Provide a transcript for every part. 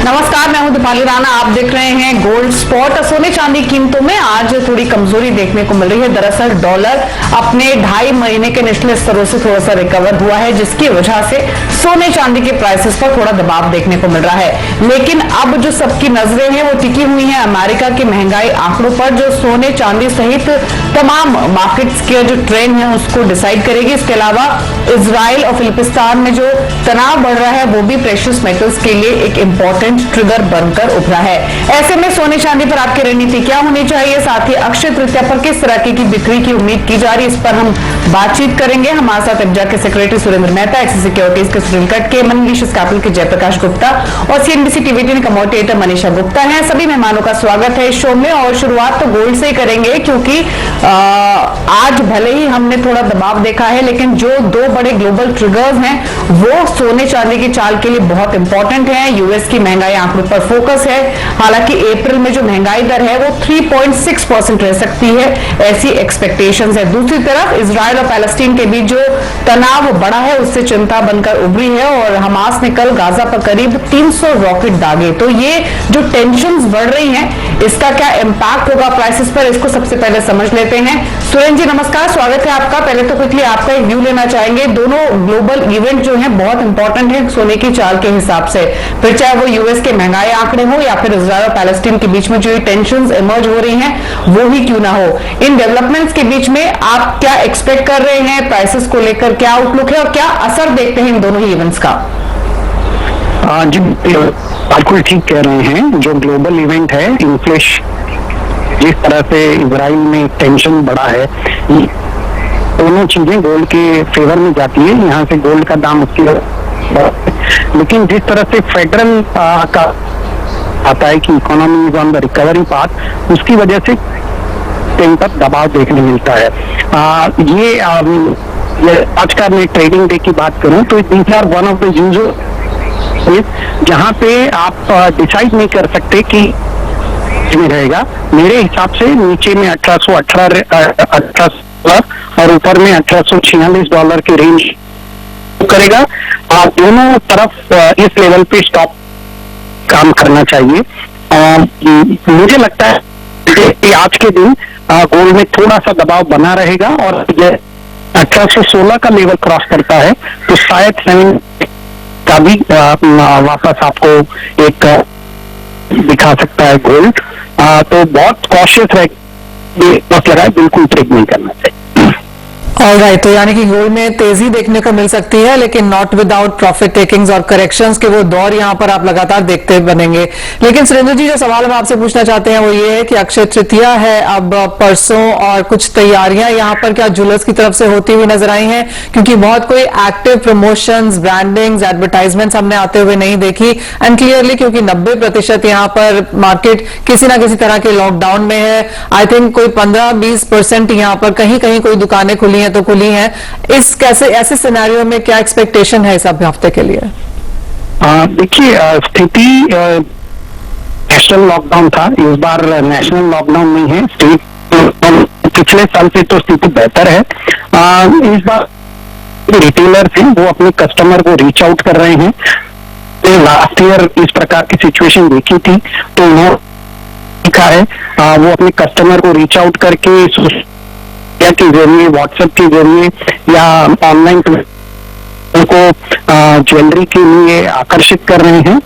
नमस्कार, मैं हूं दीपाली राणा। आप देख रहे हैं गोल्ड स्पॉट। सोने चांदी कीमतों में आज थोड़ी कमजोरी देखने को मिल रही है। दरअसल डॉलर अपने 2.5 महीने के निचले स्तरों से थोड़ा सा रिकवर हुआ है, जिसकी वजह से सोने चांदी के प्राइसेस पर थोड़ा दबाव देखने को मिल रहा है। लेकिन अब जो सबकी नजरें हैं वो टिकी हुई हैं अमेरिका के महंगाई आंकड़ों पर, जो सोने चांदी सहित तमाम मार्केट्स के जो ट्रेंड है उसको डिसाइड करेगी। इसके अलावा इजराइल और फिलिपिस्तान में जो तनाव बढ़ रहा है वो भी प्रेशियस मेटल्स के लिए एक इंपॉर्टेंट ट्रिगर बनकर उभरा है। ऐसे में सोने चांदी पर आपकी रणनीति क्या होनी चाहिए, साथ ही अक्षय तृतीया पर किस तरह की बिक्री की उम्मीद की जा रही है, इस पर हम बातचीत करेंगे। हमारे साथ इब्जा के secretary Surendra Mehta, axis securities के सुनील कटके, मनीष कैपिटल के जयप्रकाश गुप्ता और सीएनबीसी टीवी 18 कमोडिटेटर मनीषा गुप्ता हैं। सभी मेहमानों का स्वागत है इस शो में। और शुरुआत तो गोल्ड से ही करेंगे, क्योंकि आज भले ही हमने थोड़ा दबाव देखा है, लेकिन जो दो बड़े ग्लोबल ट्रिगर्स हैं वो सोने चांदी की चाल के लिए बहुत इंपॉर्टेंट है। यूएस की महंगाई आंकड़ों पर फोकस है। हालांकि अप्रैल में जो महंगाई दर है वो 3.6% रह सकती है, ऐसी एक्सपेक्टेशंस है। दूसरी तरफ इजराइल और पैलेस्टीन के बीच जो तनाव बढ़ा है उससे चिंता बनकर उभरी है और हमास ने कल गाजा पर करीब 300 रॉकेट दागे। तो ये जो टेंशंस बढ़ रही हैं, इसका क्या इंपैक्ट होगा प्राइसेस पर, इसको सबसे पहले समझ लेते हैं। सुरेंद्र जी नमस्कार, स्वागत है आपका। पहले तो क्विकली आपका एक व्यू लेना चाहेंगे। दोनों ग्लोबल इवेंट जो है बहुत इंपॉर्टेंट है सोने की चाल के हिसाब से, फिर चाहे वो यूएस के महंगाई आंकड़े हो या फिर इजराइल और पैलेस्टीन के बीच में जो टेंशंस इमर्ज हो रही हैं वो ही क्यों ना हो। इन डेवलपमेंट्स के बीच में आप क्या एक्सपेक्ट कर रहे हैं, प्राइसेस को लेकर क्या आउटलुक है और क्या असर देखते हैं इन दोनों ही इवेंट्स का? जी बिल्कुल ठीक कह रहे हैं। जो ग्लोबल इवेंट है, इन्फ्लेशन जिस तरह से इजराइल में टेंशन बढ़ा है, दोनों चीजें गोल्ड के फेवर में जाती है। यहाँ से गोल्ड का दाम उसकी, लेकिन जिस तरह से फेडरल का आता है कि economy is on the recovery path, उसकी वजह से इन पर दबाव देखने मिलता है। ये आज का मैं ट्रेडिंग डे की बात करूं तो these are one of the user जहां पे आप डिसाइड नहीं कर सकते कि में रहेगा। मेरे हिसाब से नीचे में 1818 और ऊपर में $1846 के रेंज करेगा। दोनों तरफ इस लेवल पे स्टॉप काम करना चाहिए। मुझे लगता है कि आज के दिन गोल्ड में थोड़ा सा दबाव बना रहेगा और 1816 का लेवल क्रॉस करता है तो शायद 7 का भी वापस आपको एक दिखा सकता है गोल्ड। तो बहुत कॉशियस रहे, बस लगा है बिल्कुल ट्रेड नहीं करना चाहिए। ऑलराइट, तो यानी कि गोल्ड में तेजी देखने को मिल सकती है, लेकिन नॉट विदाउट प्रॉफिट टेकिंग्स और करेक्शंस के वो दौर यहां पर आप लगातार देखते बनेंगे। लेकिन सुरेंद्र जी, जो सवाल हम आपसे पूछना चाहते हैं वो ये है कि अक्षय तृतीया है अब परसों और कुछ तैयारियां यहां पर क्या ज्वेलर्स की तरफ से होती हुई नजर आई हैं? क्योंकि बहुत कोई एक्टिव प्रमोशंस, ब्रांडिंग्स, एडवर्टाइजमेंट्स हमने आते हुए नहीं देखी। एंड क्लियरली क्योंकि 90% यहां पर मार्केट किसी ना किसी तरह के लॉकडाउन में है। आई थिंक कोई 15-20% यहां पर कहीं कहीं कोई दुकानें खुली तो खुली हैं। इस कैसे ऐसे सिनेरियो में क्या एक्सपेक्टेशन है इस हफ्ते के लिए? देखिए, स्थिति नेशनल लॉकडाउन था, इस बार नेशनल लॉकडाउन नहीं है, स्टेट। पिछले साल से तो स्थिति बेहतर है। इस बार रिटेलर्स हैं वो अपने कस्टमर को रीच आउट कर रहे हैं। लास्ट ईयर इस प्रकार की सिचुएशन देखी थी तो उन्होंने देखा है वो अपने कस्टमर को रीच आउट करके के जरिए, व्हाट्सएप के जरिए या ऑनलाइन उनको ज्वेलरी के लिए आकर्षित कर रहे हैं।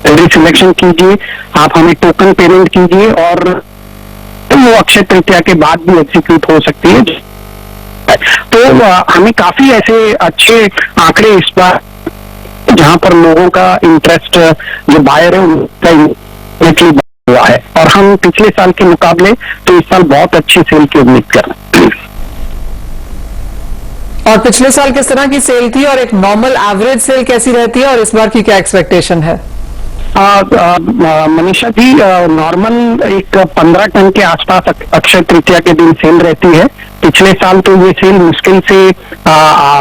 ज्वेलरी सिलेक्शन कीजिए, आप हमें टोकन पेमेंट कीजिए और वो अक्षय तृतीया के बाद भी एग्जीक्यूट हो सकती है। तो हमें काफी ऐसे अच्छे आंकड़े इस बार जहां पर लोगों का इंटरेस्ट, जो बायर है उनका हुआ है और हम पिछले साल के मुकाबले तो इस साल बहुत अच्छी सेल की उम्मीद कर रहे हैं। और पिछले साल किस तरह की सेल थी और एक नॉर्मल एवरेज सेल कैसी रहती है और इस बार की क्या एक्सपेक्टेशन है? मनीषा जी, नॉर्मल एक 15 टन के आसपास अक्षय तृतीया के दिन सेल रहती है। पिछले साल तो ये सेल मुश्किल से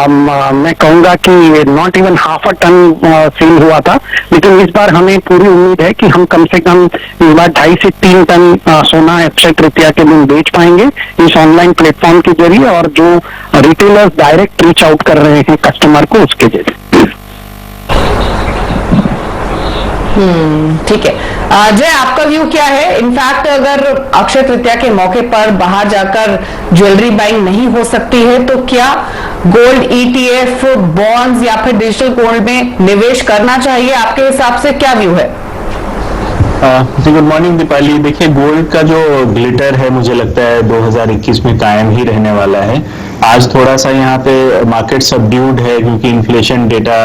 मैं कहूंगा कि not even half a ton sale हुआ था, लेकिन इस बार हमें पूरी उम्मीद है कि हम कम से कम इस बार 2.5 से 3 टन सोना अक्षय तृतीया के दिन बेच पाएंगे इस ऑनलाइन प्लेटफॉर्म के जरिए, और जो रिटेलर्स डायरेक्ट रीच आउट कर रहे हैं कस्टमर को उसके जरिए। ठीक है। जय, आपका व्यू क्या है? इनफैक्ट अगर अक्षय तृतीया के मौके पर बाहर जाकर ज्वेलरी बाइंग नहीं हो सकती है तो क्या गोल्ड, ETF, बॉन्ड्स या फिर डिजिटल गोल्ड में निवेश करना चाहिए? आपके हिसाब से क्या व्यू है? जी, गुड मॉर्निंग दीपाली। देखिए, गोल्ड का जो ग्लिटर है मुझे लगता है 2021 में कायम ही रहने वाला है। आज थोड़ा सा यहाँ पे मार्केट सबड्यूड है क्योंकि इन्फ्लेशन डेटा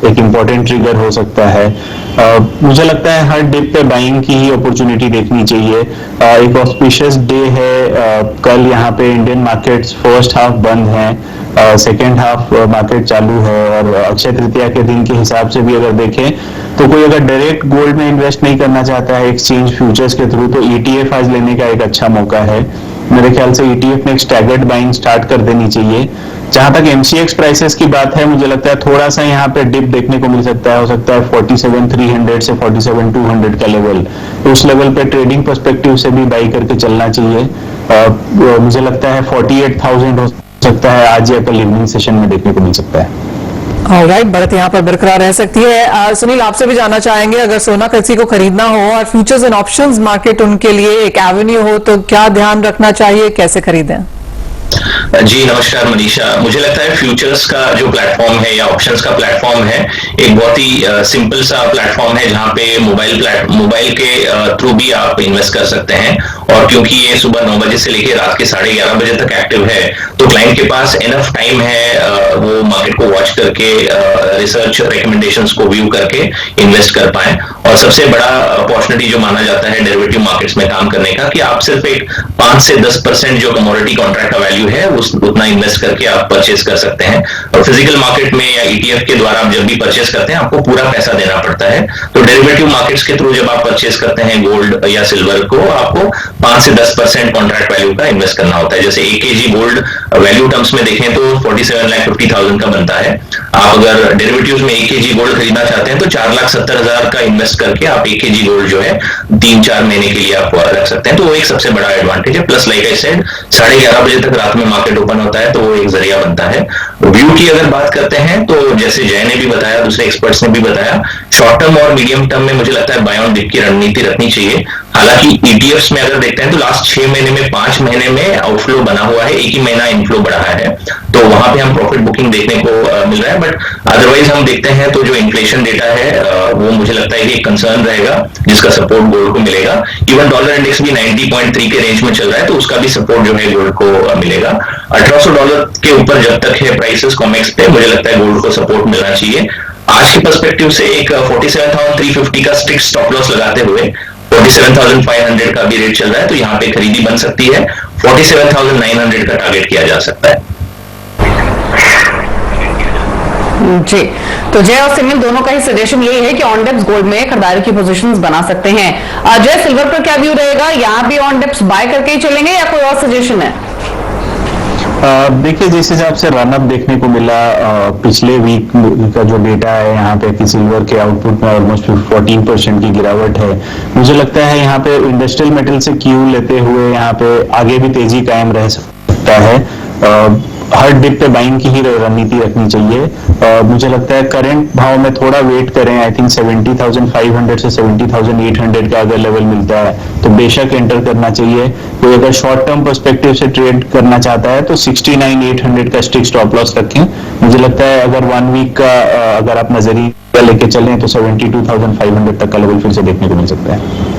एक इम्पोर्टेंट ट्रिगर हो सकता है। मुझे लगता है हर डिप पे बाइंग की ही अपॉर्चुनिटी देखनी चाहिए। एक ऑस्पिशियस डे है कल। यहाँ पे इंडियन मार्केट्स फर्स्ट हाफ बंद हैं, सेकेंड हाफ मार्केट चालू है। और अक्षय तृतीया के दिन के हिसाब से भी अगर देखें तो कोई अगर डायरेक्ट गोल्ड में इन्वेस्ट नहीं करना चाहता है एक्सचेंज फ्यूचर्स के थ्रू, तो ETF आज लेने का एक अच्छा मौका है। मेरे ख्याल से ETF में एक स्टैगर्ड बाइंग स्टार्ट कर देनी चाहिए। जहां तक MCX प्राइसेस की बात है, मुझे लगता है थोड़ा सा यहाँ पे डिप देखने को मिल सकता है। हो सकता है 47,300 से 47,200 का लेवल, तो उस लेवल पे ट्रेडिंग पर्सपेक्टिव से भी बाई करके चलना चाहिए। मुझे लगता है 48,000 हो सकता है आज या कल इवनिंग सेशन में देखने को मिल सकता है। ऑलराइट, बढ़त यहाँ पर बरकरार रह सकती है। सुनील, आपसे भी जानना चाहेंगे, अगर सोना किसी को खरीदना हो और फ्यूचर्स एंड ऑप्शंस मार्केट उनके लिए एक एवेन्यू हो तो क्या ध्यान रखना चाहिए, कैसे खरीदें? जी नमस्कार मनीषा। मुझे लगता है फ्यूचर्स का जो प्लेटफॉर्म है या ऑप्शंस का प्लेटफॉर्म है एक बहुत ही सिंपल सा प्लेटफॉर्म है जहां पे मोबाइल के थ्रू भी आप इन्वेस्ट कर सकते हैं। और क्योंकि ये सुबह 9 बजे से लेकर रात के 11:30 बजे तक एक्टिव है तो क्लाइंट के पास इनफ टाइम है वो मार्केट को वॉच करके रिसर्च रिकमेंडेशंस को व्यू करके इन्वेस्ट कर पाए। और सबसे बड़ा अपॉर्चुनिटी जो माना जाता है डेरिवेटिव मार्केट्स में काम करने का कि आप सिर्फ एक 5 से 10% जो कमोडिटी कॉन्ट्रैक्ट का वैल्यू है उतना इन्वेस्ट करके आप परचेज कर सकते हैं। और फिजिकल मार्केट में या ETF के द्वारा आप जब भी परचेज करते हैं आपको पूरा पैसा देना पड़ता है। तो डेरिवेटिव मार्केट्स के थ्रू जब आप परचेज करते हैं गोल्ड या सिल्वर को, आपको 5 से 10% कॉन्ट्रैक्ट वैल्यू का इन्वेस्ट करना होता है। जैसे 1 kg गोल्ड वैल्यू टर्म्स में देखें तो 47,50,000 का बनता है। आप अगर डेरिवेटिव्स में 1 kg गोल्ड खरीदना चाहते हैं तो 4,70,000 का इन्वेस्ट करके आप 1 kg गोल्ड जो है 3-4 महीने के लिए आप रख सकते हैं। तो वो एक सबसे बड़ा एडवांटेज है। प्लस लाइक आई सेड 11:30 बजे तक रात में मार्केट ओपन होता है तो वो एक जरिया बनता है। व्यू की अगर बात करते हैं तो जैसे जय ने भी बताया, दूसरे एक्सपर्ट्स ने भी बताया, शॉर्ट टर्म और मीडियम टर्म में मुझे लगता है बाय ऑन डिप की रणनीति रखनी चाहिए। हालांकि ETFs में अगर देखते हैं तो लास्ट 6 महीने में 5 महीने में आउटफ्लो बना हुआ है, 1 ही महीना इनफ्लो बढ़ा है, तो वहां पे हम प्रॉफिट बुकिंग देखने को मिल रहा है। बट अदरवाइज हम देखते हैं तो जो इन्फ्लेशन डेटा है वो मुझे लगता है कि एक कंसर्न रहेगा जिसका सपोर्ट गोल्ड को मिलेगा। इवन डॉलर इंडेक्स भी 90.3 के रेंज में चल रहा है तो उसका भी सपोर्ट जो है गोल्ड को मिलेगा। $1,800 के ऊपर जब तक है प्राइसेस कॉमेक्स पे, मुझे लगता है गोल्ड को सपोर्ट मिलना चाहिए। आज के पर्सपेक्टिव से एक 47,350 का स्ट्रिक्ट स्टॉप लॉस लगाते हुए 47,500 का भी रेट चल रहा है तो यहाँ पे खरीदी बन सकती है। 47,900 का टारगेट किया जा सकता है। जी, तो जय और सुनील दोनों का ही सजेशन यही है कि ऑन डिप्स गोल्ड में खरीदारी की पोजीशंस बना सकते हैं। जय, सिल्वर पर क्या व्यू रहेगा? यहाँ भी ऑन डिप्स बाय करके ही चलेंगे या कोई और सजेशन है? देखिए, जिस हिसाब से रनअप देखने को मिला पिछले वीक का जो डेटा है यहाँ पे कि सिल्वर के आउटपुट में ऑलमोस्ट 14% की गिरावट है। मुझे लगता है यहाँ पे इंडस्ट्रियल मेटल से क्यू लेते हुए यहाँ पे आगे भी तेजी कायम रह सकता है। हर डिप पे बाइंग की ही रणनीति रखनी चाहिए। मुझे लगता है करंट भाव में थोड़ा वेट करें। आई थिंक 70,500 से 70,800 का अगर लेवल मिलता है तो बेशक एंटर करना चाहिए। कोई अगर शॉर्ट टर्म पर्सपेक्टिव से ट्रेड करना चाहता है तो 69,800 का स्टिक स्टॉप लॉस रखें। मुझे लगता है अगर 1 वीक का अगर आप नजरिया लेके चलें तो 72,500 तक का लेवल फिर से देखने को मिल सकता है।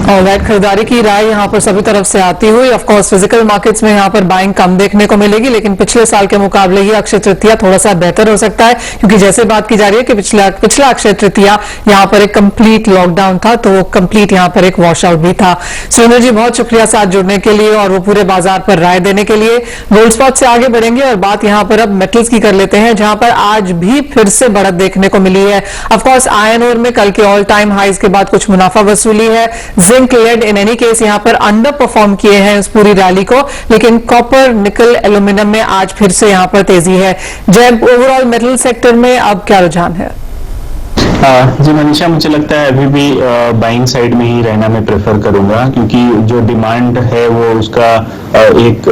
ऑलराइट, खरीदारी की राय यहाँ पर सभी तरफ से आती हुई। ऑफ कोर्स फिजिकल मार्केट्स में यहाँ पर बाइंग कम देखने को मिलेगी, लेकिन पिछले साल के मुकाबले ही अक्षय तृतीया थोड़ा सा बेहतर हो सकता है क्योंकि जैसे बात की जा रही है कि पिछला अक्षय तृतीया यहाँ पर एक कंप्लीट लॉकडाउन था तो वो कंप्लीट यहाँ पर एक वॉश आउट भी था। सुरेंद्र जी, बहुत शुक्रिया साथ जुड़ने के लिए और वो पूरे बाजार पर राय देने के लिए। गोल्ड स्पॉट से आगे बढ़ेंगे और बात यहाँ पर अब मेटल्स की कर लेते हैं जहां पर आज भी फिर से बढ़त देखने को मिली है। ऑफकोर्स आयरन ओर में कल के ऑल टाइम हाइज के बाद कुछ मुनाफा वसूली है। Zinc lead in any case यहाँ पर अंडर परफॉर्म किए हैं उस पूरी रैली को, लेकिन कॉपर, निकल, एल्यूमिनियम में आज फिर से यहाँ पर तेजी है। जब ओवरऑल मेटल सेक्टर में अब क्या रुझान है? जी मनीषा, मुझे लगता है अभी भी बाइंग साइड में ही रहना मैं प्रेफर करूंगा, क्योंकि जो डिमांड है वो उसका एक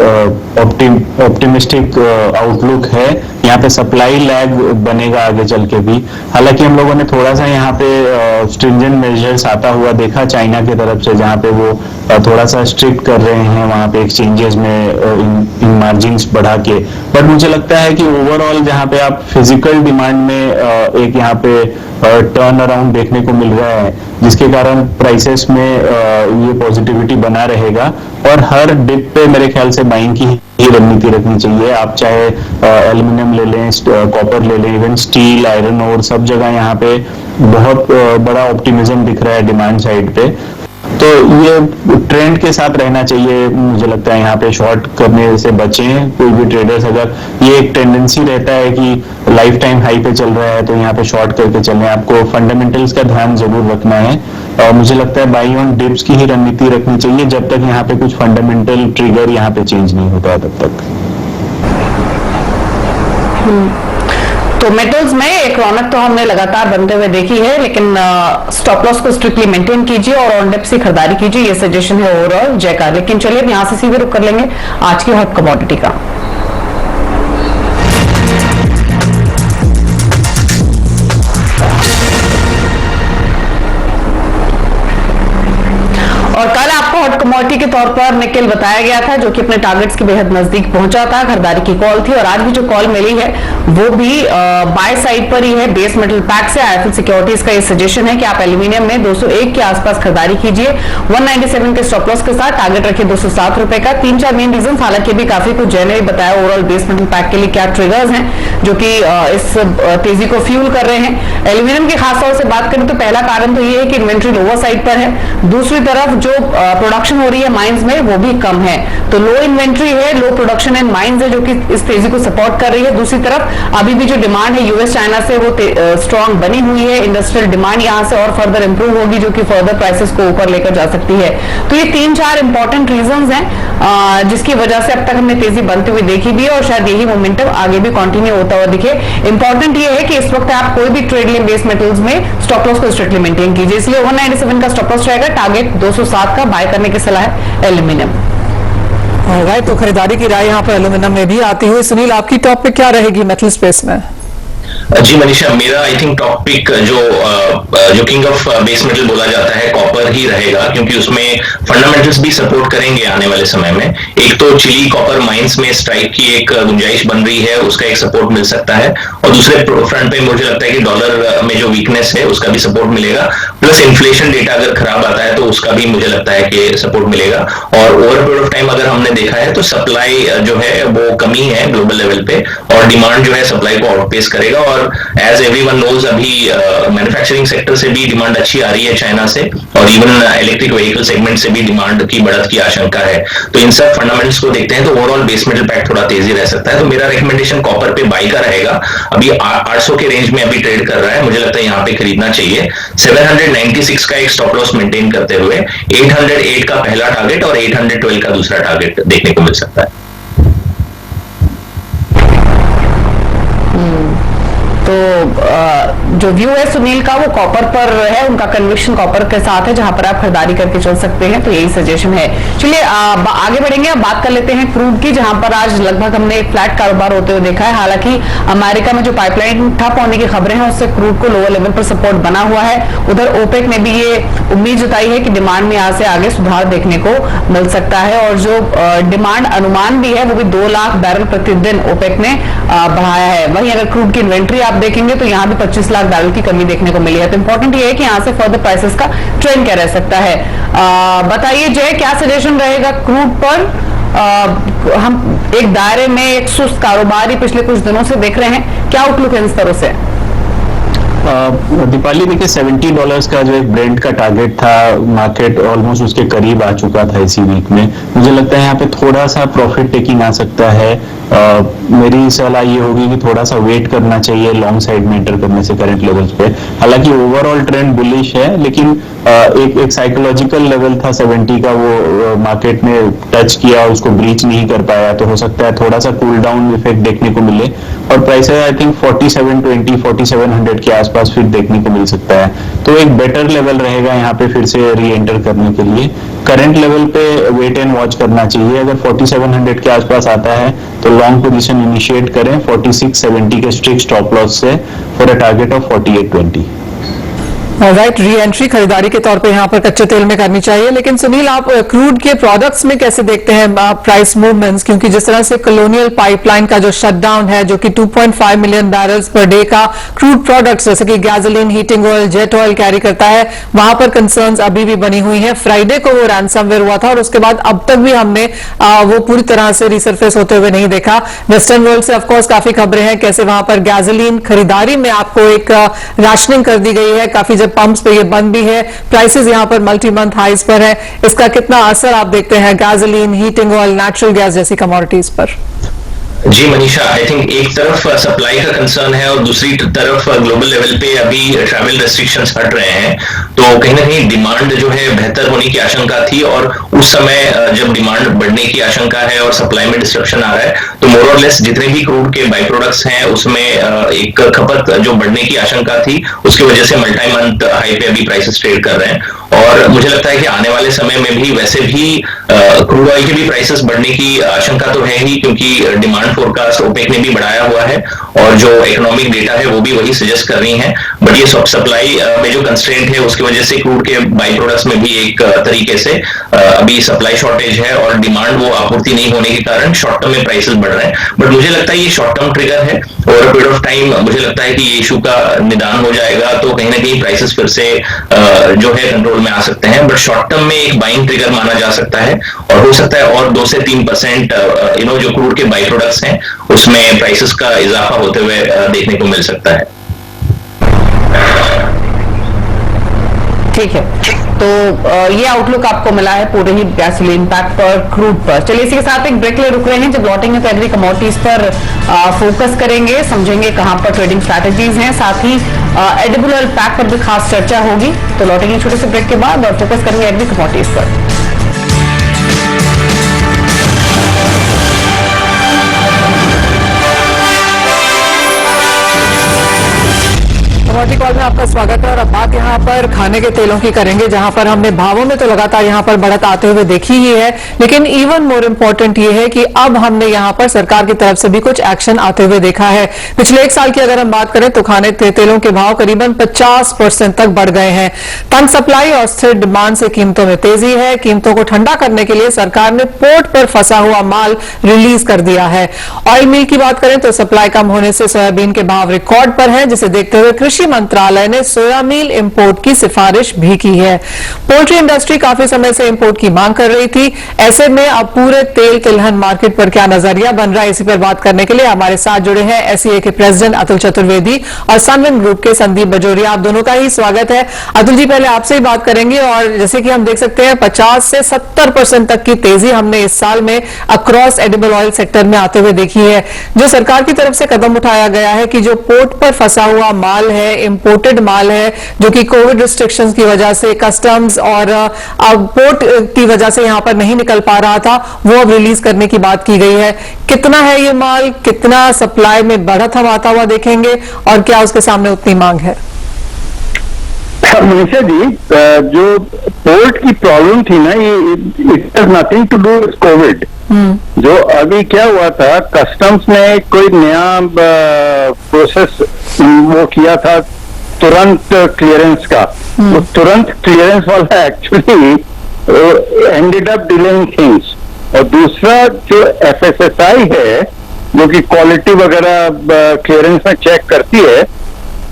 ऑप्टिमिस्टिक आउटलुक है। यहाँ पे सप्लाई लैग बनेगा आगे चल के भी। हालांकि हम लोगों ने थोड़ा सा यहाँ पे स्ट्रिंजेंट मेजर्स आता हुआ देखा चाइना की तरफ से, जहाँ पे वो थोड़ा सा स्ट्रिक्ट कर रहे हैं वहाँ पे एक्सचेंजेस में इन मार्जिन्स बढ़ा के। बट मुझे लगता है कि ओवरऑल जहाँ पे आप फिजिकल डिमांड में एक यहाँ पे टर्न अराउंड देखने को मिल रहा है, जिसके कारण प्राइसेस में ये पॉजिटिविटी बना रहेगा। और हर डिप पे मेरे ख्याल से बाइंग की ही रणनीति रखनी चाहिए। आप चाहे एल्यूमिनियम ले लें, कॉपर ले लें, इवन स्टील, आयरन ओर, सब जगह यहाँ पे बहुत बड़ा ऑप्टिमिज्म दिख रहा है डिमांड साइड पे। तो ये ट्रेंड के साथ रहना चाहिए। मुझे लगता है यहाँ पे शॉर्ट करने से बचें कोई भी ट्रेडर्स। अगर ये एक टेंडेंसी रहता है कि लाइफ टाइम हाई पे चल रहा है तो यहाँ पे शॉर्ट करके चलें। आपको फंडामेंटल्स का ध्यान जरूर रखना है। और मुझे लगता है बाई ऑन डिप्स की ही रणनीति रखनी चाहिए जब तक यहाँ पे कुछ फंडामेंटल ट्रिगर यहाँ पे चेंज नहीं होता है तब तक। तो मेटल्स में एक रौनक तो हमने लगातार बनते हुए देखी है, लेकिन स्टॉप लॉस को स्ट्रिक्टली मेंटेन कीजिए और ऑन डिप से खरीदारी कीजिए, ये सजेशन है ओवरऑल जय का। लेकिन चलिए अब यहां से सीधे रुक कर लेंगे आज की हॉट कमोडिटी का। और कल आपको हॉट कमोडिटी के तौर पर निकेल बताया गया था, जो कि अपने टारगेट्स के बेहद नजदीक पहुंचा था। खरीदारी की कॉल थी और आज भी जो कॉल मिली है वो भी बाय साइड पर ही है। बेस मेटल पैक से आईएफएल सिक्योरिटीज का ये सजेशन है कि आप एल्यूमिनियम में 201 के आसपास खरीदारी कीजिए 197 के स्टॉप लॉस के साथ। टारगेट रखिए 207 रुपए का। 3-4 मेन रीजन, हालांकि भी काफी कुछ जय ने बताया ओवरऑल बेस मेटल पैक के लिए क्या ट्रिगर्स हैं जो कि इस तेजी को फ्यूल कर रहे हैं। एल्यूमिनियम के खास तौर से बात करें तो पहला कारण तो ये है कि इन्वेंट्री लोअर साइड पर है। दूसरी तरफ जो प्रोडक्शन हो रही है माइंस में वो भी कम है, तो लो इन्वेंट्री है, लो प्रोडक्शन इन माइंस है जो कि इस तेजी को सपोर्ट कर रही है। दूसरी तरफ अभी भी जो डिमांड है यूएस चाइना से वो स्ट्रांग बनी हुई है। इंडस्ट्रियल डिमांड यहां से और फर्दर इंप्रूव होगी जो कि फर्दर प्राइसेस को ऊपर लेकर जा सकती है। तो ये 3-4 इंपॉर्टेंट रीजंस हैं जिसकी वजह से अब तक हमने तेजी बनती हुई देखी भी है और शायद यही मोमेंटम आगे भी कंटिन्यू होता हुआ दिखे। इंपॉर्टेंट ये है कि इस वक्त आप कोई भी ट्रेड लें बेस मेटल्स में, स्टॉप लॉस को स्ट्रिक्टली मेंटेन कीजिए। इसलिए 197 का स्टॉप लॉस रहेगा, टारगेट 207 का बाय करने की सलाह है एल्यूमिनियम। राइट, तो खरीदारी की राय यहाँ पर एल्यूमिनियम में भी आती हुई। सुनील, आपकी टॉप पे क्या रहेगी मेटल स्पेस में? जी मनीषा, मेरा आई थिंक टॉपिक जो किंग ऑफ बेस मेटल बोला जाता है कॉपर ही रहेगा, क्योंकि उसमें फंडामेंटल्स भी सपोर्ट करेंगे आने वाले समय में। एक तो चिली कॉपर माइंस में स्ट्राइक की एक गुंजाइश बन रही है, उसका एक सपोर्ट मिल सकता है। और दूसरे फ्रंट पे मुझे लगता है कि डॉलर में जो वीकनेस है उसका भी सपोर्ट मिलेगा। प्लस इन्फ्लेशन डेटा अगर खराब आता है तो उसका भी मुझे लगता है कि सपोर्ट मिलेगा। और ओवर पीरियड ऑफ टाइम अगर हमने देखा है तो सप्लाई जो है वो कमी है ग्लोबल लेवल पे और डिमांड जो है सप्लाई को आउटपेस करेगा। और एज एवरीवन नोज अभी मैन्युफैक्चरिंग सेक्टर से भी डिमांड अच्छी आ रही है चाइना से, और इवन इलेक्ट्रिक व्हीकल सेगमेंट से भी डिमांड की बढ़त की आशंका है। तो इन सब फंडामेंटल्स को देखते हैं तो ओवरऑल बेस मेटल पैक थोड़ा तेजी रह सकता है। तो मेरा रिकमेंडेशन कॉपर पे बाई का रहेगा। अभी 800 के रेंज में अभी ट्रेड कर रहा है, मुझे लगता है यहाँ पे खरीदना चाहिए। 796 का एक स्टॉप लॉस मेंटेन करते हुए 808 का पहला टारगेट और 812 का दूसरा टारगेट देखने को मिल सकता है। तो जो व्यू है सुनील का वो कॉपर पर है, उनका कन्विक्शन कॉपर के साथ है जहां पर आप खरीदारी करके चल सकते हैं। तो यही सजेशन है। चलिए आगे बढ़ेंगे, अब बात कर लेते हैं क्रूड की, जहां पर आज लगभग हमने एक फ्लैट कारोबार होते हुए देखा है। हालांकि अमेरिका में जो पाइपलाइन ठप होने की खबरें हैं उससे क्रूड को लोअर लेवल पर सपोर्ट बना हुआ है। उधर ओपेक ने भी ये उम्मीद जताई है कि डिमांड में यहाँ से आगे सुधार देखने को मिल सकता है और जो डिमांड अनुमान भी है वो भी 2 लाख बैरल प्रतिदिन ओपेक ने बढ़ाया है। वहीं अगर क्रूड की इन्वेंट्री आप देखेंगे तो यहाँ भी 25 लाख बैरल की कमी देखने को मिली है। तो इंपॉर्टेंट ये है कि यहाँ से फर्दर प्राइसेस का ट्रेंड क्या रह सकता है। बताइए जय, क्या सजेशन रहेगा क्रूड पर? हम एक दायरे में एक सुस्त कारोबार ही पिछले कुछ दिनों से देख रहे हैं, क्या आउटलुक है इन स्तरों से? दीपाली, देखिए $70 का जो एक ब्रेंट का टारगेट था, मार्केट ऑलमोस्ट उसके करीब आ चुका था इसी वीक में। मुझे लगता है यहाँ पे थोड़ा सा प्रॉफिट टेकिंग आ सकता है। मेरी सलाह ये होगी कि थोड़ा सा वेट करना चाहिए लॉन्ग साइड में एंटर करने से करंट लेवल्स पे। हालांकि ओवरऑल ट्रेंड बुलिश है, लेकिन एक साइकोलॉजिकल लेवल था 70 का, वो मार्केट ने टच किया और उसको ब्रीच नहीं कर पाया। तो हो सकता है थोड़ा सा कूल डाउन इफेक्ट देखने को मिले और प्राइसेस आई थिंक 4720 4700 के आसपास आसपास फिर देखने को मिल सकता है। तो एक बेटर लेवल रहेगा यहाँ पे फिर से री एंटर करने के लिए। करंट लेवल पे वेट एंड वॉच करना चाहिए। अगर 4700 के आसपास आता है तो लॉन्ग पोजीशन इनिशिएट करें 4670 के स्ट्रिक्ट स्टॉप लॉस से for a target of 4820। Right, re entry खरीदारी के तौर पे यहाँ पर कच्चे तेल में करनी चाहिए। लेकिन सुनील, आप क्रूड के प्रोडक्ट्स में कैसे देखते हैं प्राइस मूवमेंट्स, क्योंकि जिस तरह से कॉलोनियल पाइपलाइन का जो शटडाउन है, जो कि 2.5 मिलियन बैरल्स पर डे का क्रूड प्रोडक्ट्स जैसे कि gasoline, heating oil, jet oil carry करता है, वहां पर कंसर्न्स अभी भी बनी हुई है। फ्राइडे को वो रैंसमवेयर हुआ था और उसके बाद अब तक भी हमने वो पूरी तरह से रिसर्फेस होते हुए नहीं देखा। वेस्टर्न वर्ल्ड से ऑफकोर्स काफी खबरें हैं कैसे वहां पर गैसोलीन खरीदारी में आपको एक राशनिंग कर दी गई है, काफी पंप्स पे ये बंद भी है, प्राइसेस यहां पर मल्टी मंथ हाइज पर है। इसका कितना असर आप देखते हैं gasoline, heating oil, natural gas जैसी कमोडिटीज पर? जी मनीषा, आई थिंक एक तरफ सप्लाई का कंसर्न है और दूसरी तरफ ग्लोबल लेवल पे अभी ट्रैवल रेस्ट्रिक्शंस हट रहे हैं, तो कहीं ना कहीं डिमांड जो है बेहतर होने की आशंका थी। और उस समय जब डिमांड बढ़ने की आशंका है और सप्लाई में डिस्ट्रप्शन आ रहा है, तो मोर और लेस जितने भी क्रूड के बाई प्रोडक्ट्स हैं उसमें एक खपत जो बढ़ने की आशंका थी, उसकी वजह से मल्टी मंथ हाई पे अभी प्राइसेस ट्रेड कर रहे हैं। और मुझे लगता है कि आने वाले समय में भी वैसे भी क्रूड ऑयल के भी प्राइसेस बढ़ने की आशंका तो है ही, क्योंकि डिमांड फोरकास्ट ओपेक ने भी बढ़ाया हुआ है और जो इकोनॉमिक डेटा है वो भी वही सजेस्ट कर रही है। बट ये सप्लाई में जो कंस्ट्रेंट है उसकी वजह से क्रूड के बाई प्रोडक्ट्स में भी एक तरीके से अभी सप्लाई शॉर्टेज है और डिमांड वो आपूर्ति नहीं होने के कारण शॉर्ट टर्म में प्राइसेस बढ़ रहे हैं। बट मुझे लगता है ये शॉर्ट टर्म ट्रिगर है, over a period of time मुझे लगता है कि ये इशू का निदान हो जाएगा, तो कहीं ना कहीं प्राइसेस फिर से जो है कंट्रोल में आ सकते हैं। बट शॉर्ट टर्म में एक बाइंग ट्रिगर माना जा सकता है और हो सकता है और 2 से 3% जो क्रूड के बाई प्रोडक्ट्स हैं उसमें प्राइसेस का इजाफा होते हुए देखने को मिल सकता है। ठीक है, तो ये आउटलुक आपको मिला है पूरे ही गैसोलीन पैक पर, क्रूड पर। चलिए इसी के साथ एक ब्रेक ले रुक रहे हैं। जब लौटेंगे तो एग्री कमोडिटीज पर फोकस करेंगे, समझेंगे कहां पर ट्रेडिंग स्ट्रैटेजीज हैं, साथ ही एडिबल ऑयल पैक पर भी खास चर्चा होगी। तो लौटेंगे छोटे से ब्रेक के बाद और फोकस करेंगे एग्री कमोडिटीज पर। कमोडिटी कॉल में आपका स्वागत है और अब बात यहाँ पर खाने के तेलों की करेंगे, जहां पर हमने भावों में तो लगातार यहाँ पर बढ़त आते हुए देखी ही है, लेकिन इवन मोर इम्पोर्टेंट ये है कि अब हमने यहाँ पर सरकार की तरफ से भी कुछ एक्शन आते हुए देखा है। पिछले 1 साल की अगर हम बात करें तो खाने के तेलों के भाव करीबन 50% तक बढ़ गए हैं। तंग सप्लाई और स्थिर डिमांड से कीमतों में तेजी है। कीमतों को ठंडा करने के लिए सरकार ने पोर्ट पर फंसा हुआ माल रिलीज कर दिया है। ऑयल मिल की बात करें तो सप्लाई कम होने से सोयाबीन के भाव रिकॉर्ड पर है, जिसे देखते हुए कृषि मंत्रालय ने सोया मील इंपोर्ट की सिफारिश भी की है। पोल्ट्री इंडस्ट्री काफी समय से इंपोर्ट की मांग कर रही थी। ऐसे में अब पूरे तेल तिलहन मार्केट पर क्या नजरिया बन रहा है, इसी पर बात करने के लिए हमारे साथ जुड़े हैं एसईए के प्रेसिडेंट अतुल चतुर्वेदी और सनविन ग्रुप के संदीप बजोरिया। आप दोनों का ही स्वागत है। अतुल जी, पहले आपसे ही बात करेंगे और जैसे कि हम देख सकते हैं 50 से 70% तक की तेजी हमने इस साल में अक्रॉस एडिबल ऑयल सेक्टर में आते हुए देखी है। जो सरकार की तरफ से कदम उठाया गया है कि जो पोर्ट पर फंसा हुआ माल है, इंपोर्टेड माल है, जो कि कोविड रिस्ट्रिक्शंस की वजह से कस्टम्स और पोर्ट की वजह से यहां पर नहीं निकल पा रहा था, वो अब रिलीज करने की बात की गई है। कितना है ये माल, कितना सप्लाई में बढ़त हम आता हुआ देखेंगे और क्या उसके सामने उतनी मांग है? मनीषा जी, जो पोर्ट की प्रॉब्लम थी ना, ये it has nothing to do with Covid. जो अभी क्या हुआ था, कस्टम्स ने कोई नया प्रोसेस वो किया था तुरंत क्लियरेंस का। वो तुरंत क्लियरेंस वाला actually ended up delaying things. और दूसरा जो एफएसएसआई है, जो कि क्वालिटी वगैरह क्लियरेंस में चेक करती है,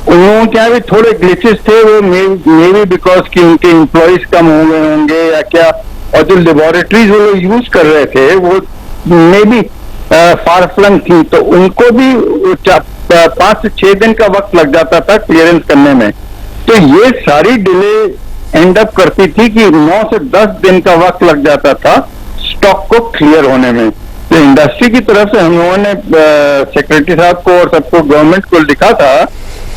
उन्होंने क्या भी थोड़े ग्लिचेस थे, वो मे बी बिकॉज कि उनके एम्प्लॉइज कम हो गए होंगे या क्या, और जो लेबोरेटरीज वो लोग यूज कर रहे थे वो मे बी फार फ्लंग थी, तो उनको भी 5 से 6 दिन का वक्त लग जाता था क्लियरेंस करने में। तो ये सारी डिले एंड अप करती थी कि 9 से 10 दिन का वक्त लग जाता था स्टॉक को क्लियर होने में। तो इंडस्ट्री की तरफ से हम लोगों ने सेक्रेटरी साहब को और सबको गवर्नमेंट को लिखा था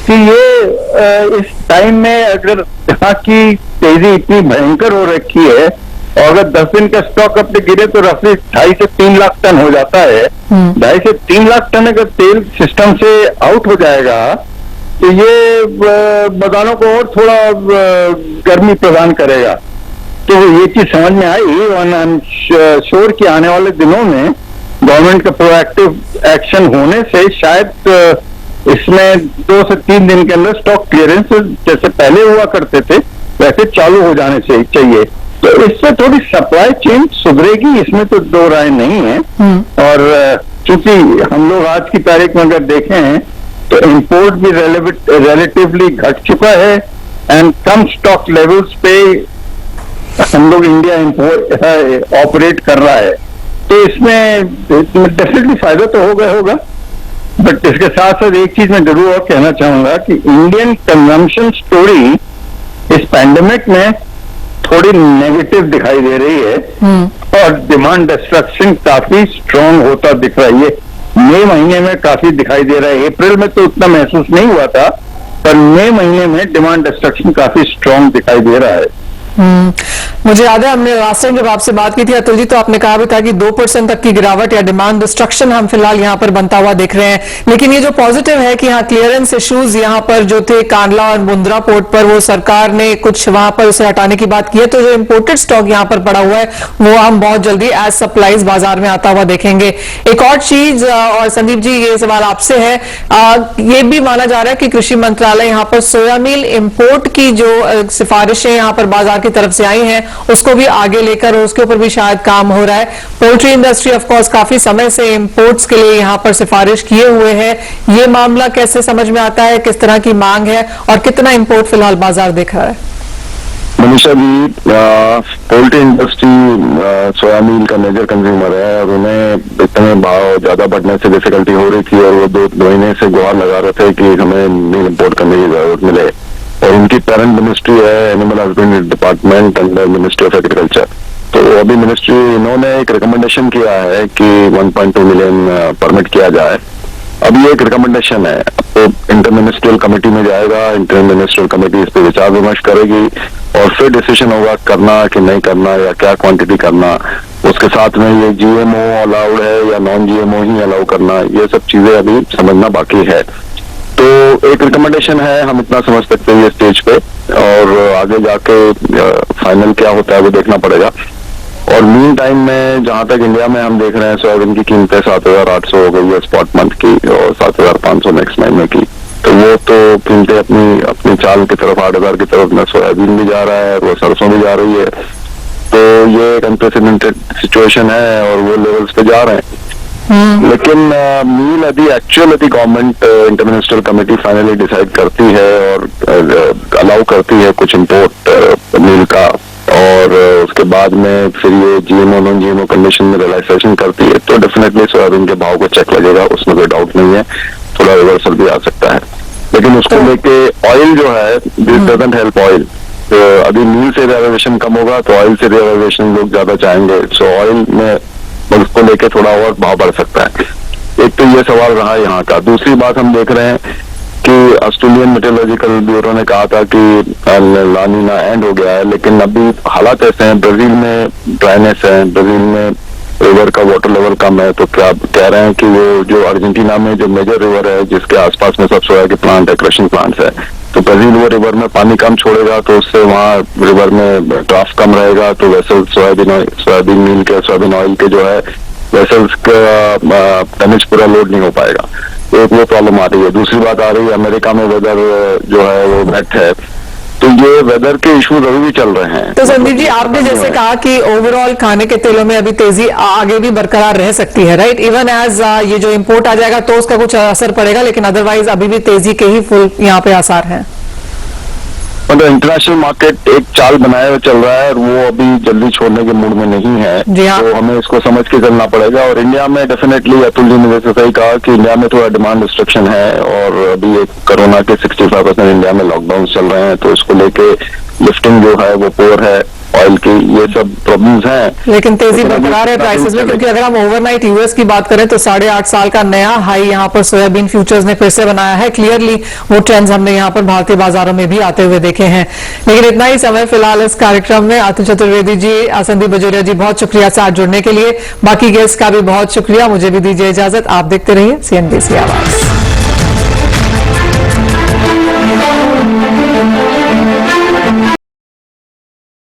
कि ये इस टाइम में अगर यहाँ की तेजी इतनी भयंकर हो रखी है और अगर 10 दिन का स्टॉक अपने गिरे तो रफली 2.5 से 3 लाख टन हो जाता है। 2.5 से 3 लाख टन अगर तेल सिस्टम से आउट हो जाएगा तो ये बाजारों को और थोड़ा गर्मी प्रदान करेगा। तो ये चीज समझ में आई और आई एम श्योर कि आने वाले दिनों में गवर्नमेंट का प्रोएक्टिव एक्शन होने से शायद इसमें 2 से 3 दिन के अंदर स्टॉक क्लियरेंस जैसे पहले हुआ करते थे वैसे चालू हो जाने से चाहिए। तो इससे थोड़ी सप्लाई चेन सुधरेगी, इसमें तो दो राय नहीं है। और चूंकि हम लोग आज की तारीख में अगर देखें तो इंपोर्ट भी रिलेटिवली घट चुका है एंड कम स्टॉक लेवल्स पे हम लोग इंडिया इंपोर्ट ऑपरेट कर रहा है। तो इसमें डेफिनेटली फायदा तो होगा। बट इसके साथ साथ एक चीज मैं जरूर और कहना चाहूंगा कि इंडियन कंजम्पशन स्टोरी इस पैंडेमिक में थोड़ी नेगेटिव दिखाई दे रही है और डिमांड डिस्ट्रक्शन काफी स्ट्रांग होता दिख रहा है। ये मई महीने में काफी दिखाई दे रहा है। अप्रैल में तो उतना महसूस नहीं हुआ था, पर मई महीने में डिमांड डिस्ट्रक्शन काफी स्ट्रांग दिखाई दे रहा है। मुझे याद है हमने लास्ट टाइम जब आपसे बात की थी अतुल जी, तो आपने कहा भी था कि 2% तक की गिरावट या डिमांड डिस्ट्रक्शन हम फिलहाल यहाँ पर बनता हुआ देख रहे हैं। लेकिन ये जो पॉजिटिव है कि यहाँ क्लियरेंस इश्यूज यहाँ पर जो थे कांडला और मुंद्रा पोर्ट पर, वो सरकार ने कुछ वहां पर उसे हटाने की बात की है। तो जो इम्पोर्टेड स्टॉक यहाँ पर पड़ा हुआ है वो हम बहुत जल्दी एज सप्लाईज बाजार में आता हुआ देखेंगे। एक और चीज, और संदीप जी ये सवाल आपसे है, ये भी माना जा रहा है कि कृषि मंत्रालय यहाँ पर सोया मील इम्पोर्ट की जो सिफारिशें यहाँ पर बाजार की तरफ से आई हैं उसको भी आगे लेकर उसके ऊपर भी शायद काम हो रहा है। पोल्ट्री इंडस्ट्री ऑफ कोर्स काफी समय से इंपोर्ट्स के लिए यहाँ पर सिफारिश किए हुए है। ये मामला कैसे समझ में आता है, किस तरह की मांग है और कितना इंपोर्ट फिलहाल बाजार देख रहा है? मनीषा जी, पोल्ट्री इंडस्ट्री सोया मील का मेजर कंज्यूमर है और उन्हें इतने भाव ज्यादा बढ़ने से डिफिकल्टी हो रही थी और वो 2 महीने से गुहार लगा रहे थे कि हमें मील इंपोर्ट करने की जरूरत मिले। और उनकी पेरेंट मिनिस्ट्री है animal husbandry department under ministry of agriculture. तो अभी मिनिस्ट्री इन्होंने एक रिकमेंडेशन किया है कि 1.2 मिलियन परमिट किया जाए। अब ये एक रिकमेंडेशन है, तो इंटर मिनिस्ट्रियल कमेटी में जाएगा, इंटर मिनिस्ट्रियल कमेटी इस पर विचार विमर्श करेगी और फिर डिसीजन होगा करना कि नहीं करना या क्या क्वांटिटी करना। उसके साथ में ये जीएमओ अलाउड है या नॉन जीएमओ ही अलाउ करना, ये सब चीजें अभी समझना बाकी है। तो एक रिकमेंडेशन है, हम इतना समझ सकते हैं ये स्टेज पे, और आगे जाके फाइनल क्या होता है वो देखना पड़ेगा। और मीन टाइम में जहां तक इंडिया में हम देख रहे हैं सोयाबीन की कीमतें 7,800 हो गई है स्पॉट मंथ की और 7,500 नेक्स्ट महीने की। तो वो तो कीमतें अपनी चाल की तरफ 8,000 की तरफ में सोयाबीन भी जा रहा है, वो सरसों भी जा रही है। तो ये एक अनप्रेसिडेंटेड सिचुएशन है और वो लेवल्स पे जा रहे हैं। लेकिन मील यदि एक्चुअल यदि government inter ministerial committee finally decide करती है और अलाउ करती है कुछ इंपोर्ट मील का, और उसके बाद में फिर ये जीएमओ नॉन जीएमओ कंडीशन में रिलैक्सेशन करती है, तो डेफिनेटली सोयाबीन के भाव को चेक लगेगा, उसमें कोई डाउट नहीं है। थोड़ा रिवर्सल भी आ सकता है, लेकिन उसको लेके ऑयल जो है दिस डजंट हेल्प ऑयल। तो अभी मील से रिजर्वेशन कम होगा तो ऑयल से रिजर्वेशन लोग ज्यादा चाहेंगे, सो ऑयल में उसको लेके थोड़ा और भाव बढ़ सकता है। एक तो ये सवाल रहा यहाँ का। दूसरी बात हम देख रहे हैं कि ऑस्ट्रेलियन मेट्रोलॉजिकल ब्यूरो ने कहा था कि ला नीना एंड हो गया है, लेकिन अभी हालात ऐसे हैं, ब्राजील में ड्राइनेस है, ब्राजील में रिवर का वाटर लेवल कम है। तो क्या कह रहे हैं कि वो जो अर्जेंटीना में जो मेजर रिवर है जिसके आसपास में सब सोया के प्लांट है, क्रशिंग प्लांट्स है, तो ब्राजील वो रिवर में पानी कम छोड़ेगा तो उससे वहाँ रिवर में ड्राफ्ट कम रहेगा, तो वेसल सोयाबीन मील के सोयाबीन ऑयल के जो है वेसल्स का टनेज पूरा लोड नहीं हो पाएगा। एक वो प्रॉब्लम आ रही है। दूसरी बात आ रही है अमेरिका में वेदर जो है वो वेट है, तो ये वेदर के इशू अभी भी चल रहे हैं। तो संदीप जी, आपने जैसे कहा कि ओवरऑल खाने के तेलों में अभी तेजी आगे भी बरकरार रह सकती है, राइट? इवन एज ये जो इंपोर्ट आ जाएगा तो उसका कुछ असर पड़ेगा, लेकिन अदरवाइज अभी भी तेजी के ही फुल यहाँ पे आसार हैं। मतलब इंटरनेशनल मार्केट एक चाल बनाए हुए चल रहा है और वो अभी जल्दी छोड़ने के मूड में नहीं है, तो हमें इसको समझ के चलना पड़ेगा। और इंडिया में डेफिनेटली अतुल जी ने जैसे सही कहा कि इंडिया में थोड़ा डिमांड रिस्ट्रिक्शन है और अभी एक कोरोना के 65% इंडिया में लॉकडाउन चल रहे हैं, तो इसको लेके लिफ्टिंग जो है वो पोर है ऑयल की, ये सब प्रॉब्लम्स हैं। लेकिन तेजी बरकरार है प्राइसेस में, क्योंकि अगर हम ओवरनाइट यूएस की बात करें तो 8.5 साल का नया हाई यहाँ पर सोयाबीन फ्यूचर्स ने फिर से बनाया है। क्लियरली वो ट्रेंड्स हमने यहाँ पर भारतीय बाजारों में भी आते हुए देखे हैं। लेकिन इतना ही समय फिलहाल इस कार्यक्रम में। अतुल चतुर्वेदी जी, संदीप बजोरिया जी, बहुत शुक्रिया साथ जुड़ने के लिए। बाकी गेस्ट का भी बहुत शुक्रिया। मुझे भी दीजिए इजाजत। आप देखते रहिए CNBC आवाज।